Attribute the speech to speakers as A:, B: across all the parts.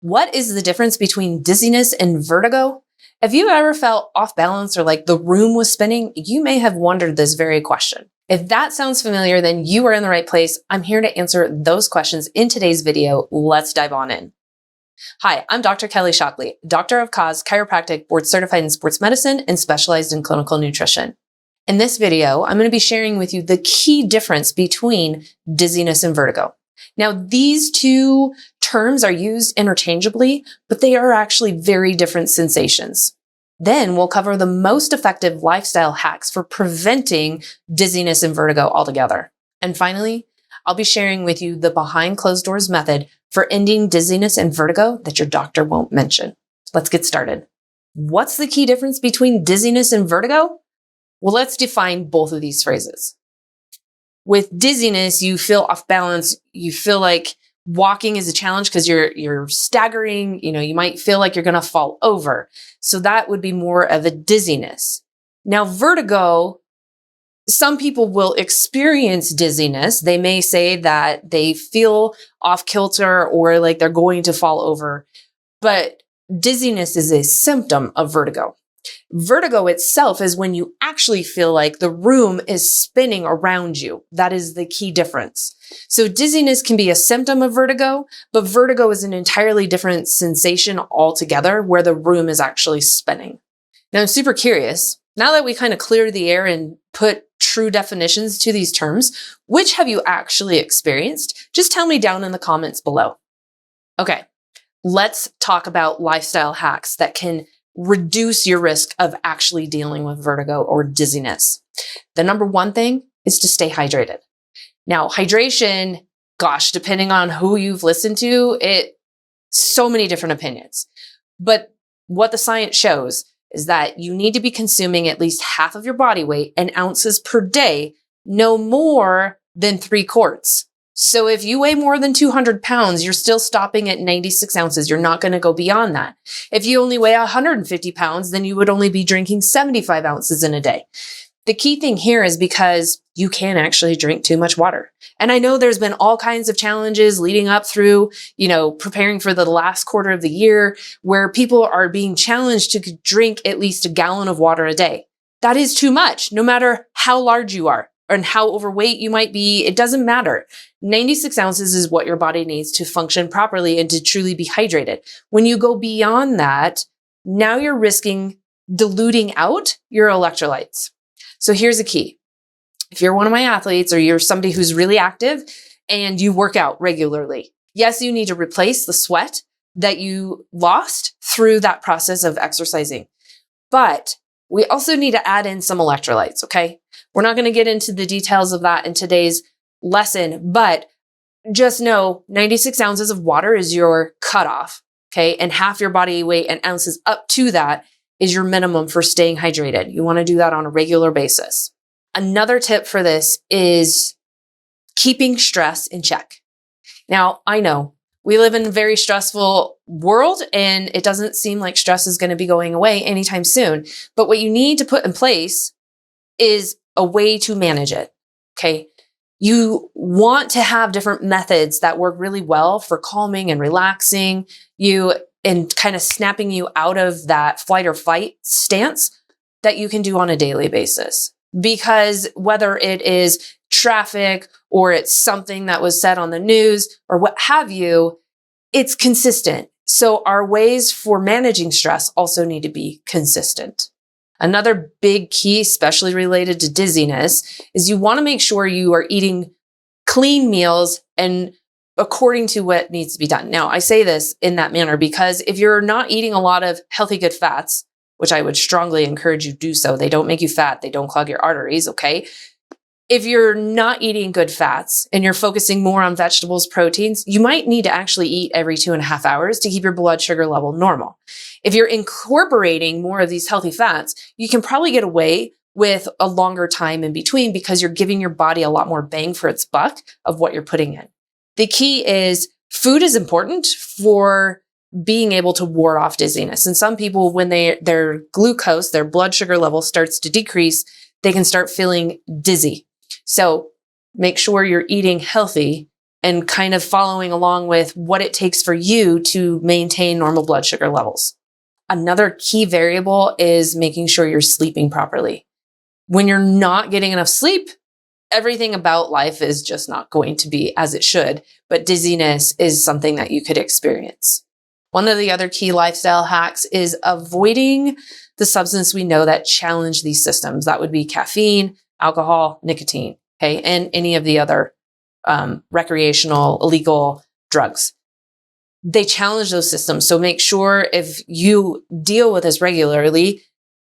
A: What is the difference between dizziness and vertigo? Have you ever felt off balance or like the room was spinning? You may have wondered this very question. If that sounds familiar, then you are in the right place. I'm here to answer those questions in today's video. Let's dive on in. Hi, I'm Dr. Kelly Shockley, Doctor of Cause, Chiropractic, board certified in sports medicine, and specialized in clinical nutrition. In this video, I'm going to be sharing with you the key difference between dizziness and vertigo. Now, these two terms are used interchangeably, but they are actually very different sensations. Then we'll cover the most effective lifestyle hacks for preventing dizziness and vertigo altogether. And finally, I'll be sharing with you the behind closed doors method for ending dizziness and vertigo that your doctor won't mention. Let's get started. What's the key difference between dizziness and vertigo? Well, let's define both of these phrases. With dizziness, you feel off balance. You feel like walking is a challenge because you're staggering. You might feel like you're going to fall over. So that would be more of a dizziness. Now, vertigo, some people will experience dizziness. They may say that they feel off kilter or like they're going to fall over, but dizziness is a symptom of vertigo. Vertigo itself is when you actually feel like the room is spinning around you. That is the key difference. So dizziness can be a symptom of vertigo, but vertigo is an entirely different sensation altogether where the room is actually spinning. Now, I'm super curious. Now that we kind of cleared the air and put true definitions to these terms, which have you actually experienced? Just tell me down in the comments below. Okay, let's talk about lifestyle hacks that can reduce your risk of actually dealing with vertigo or dizziness. The number one thing is to stay hydrated. Now, hydration, gosh, depending on who you've listened to, so many different opinions. But what the science shows is that you need to be consuming at least half of your body weight in ounces per day, no more than 3 quarts. So if you weigh more than 200 pounds, you're still stopping at 96 ounces. You're not going to go beyond that. If you only weigh 150 pounds, then you would only be drinking 75 ounces in a day. The key thing here is because you can actually drink too much water. And I know there's been all kinds of challenges leading up through, preparing for the last quarter of the year where people are being challenged to drink at least a gallon of water a day. That is too much, no matter how large you are and how overweight you might be. It doesn't matter. 96 ounces is what your body needs to function properly and to truly be hydrated. When you go beyond that, now you're risking diluting out your electrolytes. So here's the key. If you're one of my athletes or you're somebody who's really active and you work out regularly, yes, you need to replace the sweat that you lost through that process of exercising. But we also need to add in some electrolytes, okay? We're not going to get into the details of that in today's lesson, but just know 96 ounces of water is your cutoff, okay? And half your body weight and ounces up to that is your minimum for staying hydrated. You want to do that on a regular basis. Another tip for this is keeping stress in check. Now, I know we live in a very stressful world and it doesn't seem like stress is going to be going away anytime soon. But what you need to put in place is a way to manage it, okay? You want to have different methods that work really well for calming and relaxing you and kind of snapping you out of that flight or fight stance that you can do on a daily basis. Because whether it is traffic or it's something that was said on the news or what have you, it's consistent. So our ways for managing stress also need to be consistent. Another big key, especially related to dizziness, is you want to make sure you are eating clean meals and according to what needs to be done. Now, I say this in that manner because if you're not eating a lot of healthy, good fats, which I would strongly encourage you do so, they don't make you fat, they don't clog your arteries, okay? If you're not eating good fats and you're focusing more on vegetables, proteins, you might need to actually eat every 2.5 hours to keep your blood sugar level normal. If you're incorporating more of these healthy fats, you can probably get away with a longer time in between because you're giving your body a lot more bang for its buck of what you're putting in. The key is food is important for being able to ward off dizziness. And some people, when their glucose, their blood sugar level starts to decrease, they can start feeling dizzy. So make sure you're eating healthy and kind of following along with what it takes for you to maintain normal blood sugar levels. Another key variable is making sure you're sleeping properly. When you're not getting enough sleep, everything about life is just not going to be as it should, but dizziness is something that you could experience. One of the other key lifestyle hacks is avoiding the substance we know that challenge these systems. That would be caffeine, alcohol, nicotine, okay, and any of the other recreational, illegal drugs. They challenge those systems. So make sure if you deal with this regularly,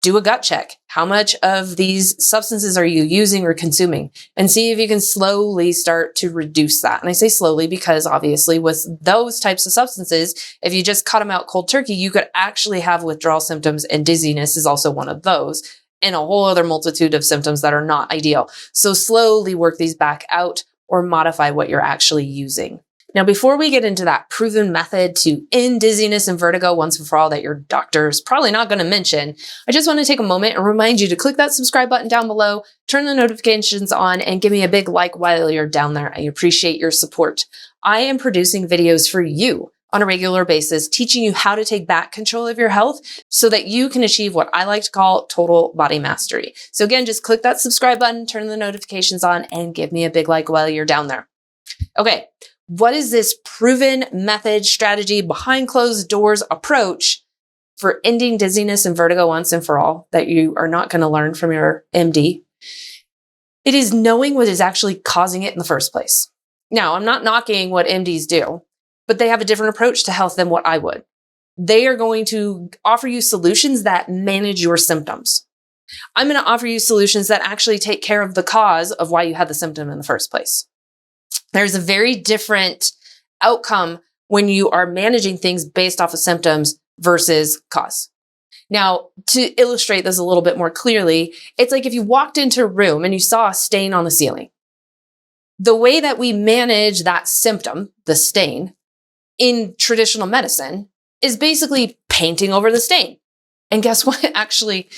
A: do a gut check. How much of these substances are you using or consuming? And see if you can slowly start to reduce that. And I say slowly because obviously with those types of substances, if you just cut them out cold turkey, you could actually have withdrawal symptoms, and dizziness is also one of those, and a whole other multitude of symptoms that are not ideal. So slowly work these back out or modify what you're actually using. Now, before we get into that proven method to end dizziness and vertigo once and for all that your doctor's probably not going to mention, I just want to take a moment and remind you to click that subscribe button down below, turn the notifications on, and give me a big like while you're down there. I appreciate your support. I am producing videos for you on a regular basis, teaching you how to take back control of your health so that you can achieve what I like to call total body mastery. So again, just click that subscribe button, turn the notifications on, and give me a big like while you're down there. Okay. What is this proven method, strategy, behind closed doors approach for ending dizziness and vertigo once and for all that you are not going to learn from your MD? It is knowing what is actually causing it in the first place. Now, I'm not knocking what MDs do, but they have a different approach to health than what I would. They are going to offer you solutions that manage your symptoms. I'm going to offer you solutions that actually take care of the cause of why you had the symptom in the first place. There's a very different outcome when you are managing things based off of symptoms versus cause. Now, to illustrate this a little bit more clearly, it's like if you walked into a room and you saw a stain on the ceiling. The way that we manage that symptom, the stain, in traditional medicine is basically painting over the stain. And guess what? Actually,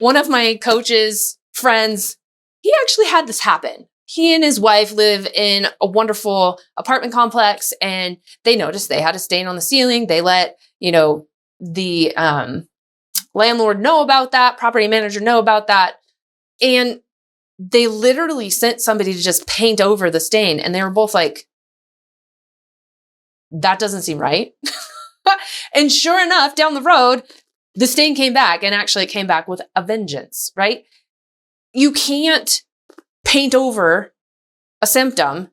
A: one of my coach's friends, he actually had this happen. He and his wife live in a wonderful apartment complex, and they noticed they had a stain on the ceiling. They let, the landlord know about that, property manager know about that. And they literally sent somebody to just paint over the stain. And they were both like, that doesn't seem right. And sure enough, down the road, the stain came back, and actually it came back with a vengeance, right? You can't paint over a symptom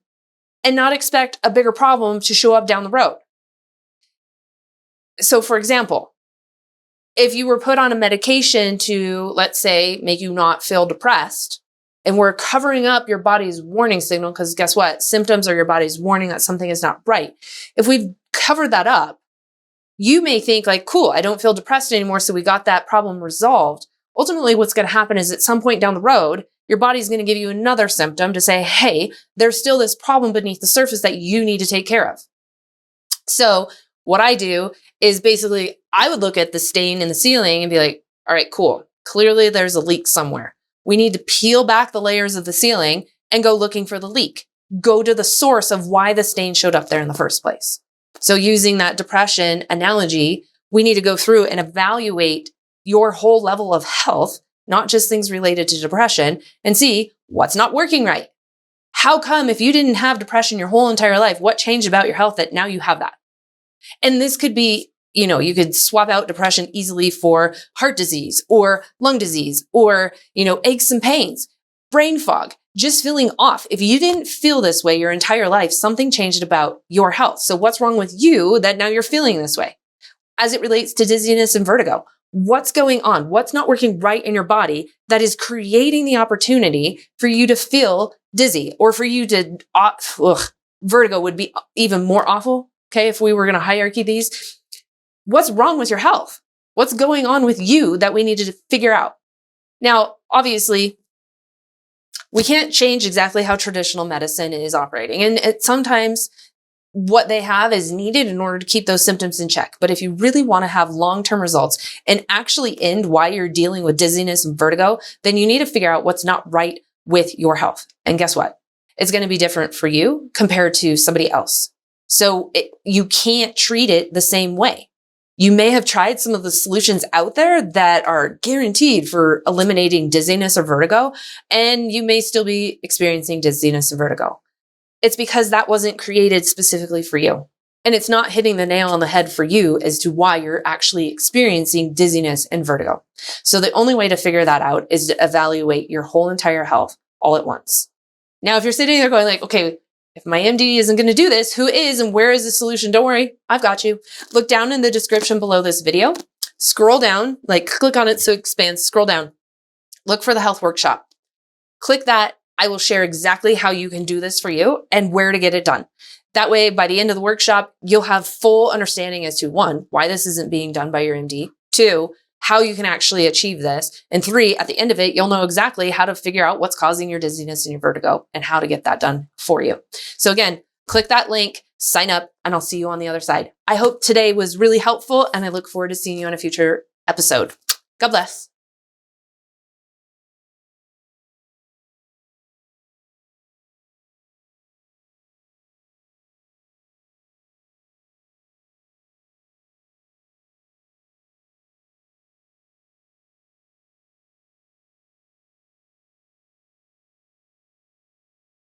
A: and not expect a bigger problem to show up down the road. So for example, if you were put on a medication to, let's say, make you not feel depressed, and we're covering up your body's warning signal, because guess what? Symptoms are your body's warning that something is not right. If we've covered that up, you may think like, cool, I don't feel depressed anymore, so we got that problem resolved. Ultimately, what's going to happen is at some point down the road, your body's going to give you another symptom to say, hey, there's still this problem beneath the surface that you need to take care of. So what I do is basically, I would look at the stain in the ceiling and be like, all right, cool. Clearly there's a leak somewhere. We need to peel back the layers of the ceiling and go looking for the leak. Go to the source of why the stain showed up there in the first place. So using that depression analogy, we need to go through and evaluate your whole level of health, not just things related to depression, and see what's not working right. How come if you didn't have depression your whole entire life, what changed about your health that now you have that? And this could be, you could swap out depression easily for heart disease or lung disease or, aches and pains, brain fog, just feeling off. If you didn't feel this way your entire life, something changed about your health. So what's wrong with you that now you're feeling this way? As it relates to dizziness and vertigo, what's going on? What's not working right in your body that is creating the opportunity for you to feel dizzy or for you to, vertigo would be even more awful. Okay. If we were going to hierarchy these, what's wrong with your health? What's going on with you that we needed to figure out? Now, obviously, we can't change exactly how traditional medicine is operating. And sometimes what they have is needed in order to keep those symptoms in check. But if you really want to have long-term results and actually end why you're dealing with dizziness and vertigo, then you need to figure out what's not right with your health. And guess what? is going to be different for you compared to somebody else. So you can't treat it the same way. You may have tried some of the solutions out there that are guaranteed for eliminating dizziness or vertigo, and you may still be experiencing dizziness and vertigo. It's because that wasn't created specifically for you. And it's not hitting the nail on the head for you as to why you're actually experiencing dizziness and vertigo. So the only way to figure that out is to evaluate your whole entire health all at once. Now, if you're sitting there going like, okay, if my MD isn't going to do this, who is and where is the solution? Don't worry, I've got you. Look down in the description below this video. Scroll down, like click on it so it expands. Scroll down. Look for the health workshop. Click that. I will share exactly how you can do this for you and where to get it done. That way, by the end of the workshop, you'll have full understanding as to 1, why this isn't being done by your MD, 2, how you can actually achieve this, and 3, at the end of it, you'll know exactly how to figure out what's causing your dizziness and your vertigo and how to get that done for you. So again, click that link, sign up, and I'll see you on the other side. I hope today was really helpful, and I look forward to seeing you on a future episode. God bless.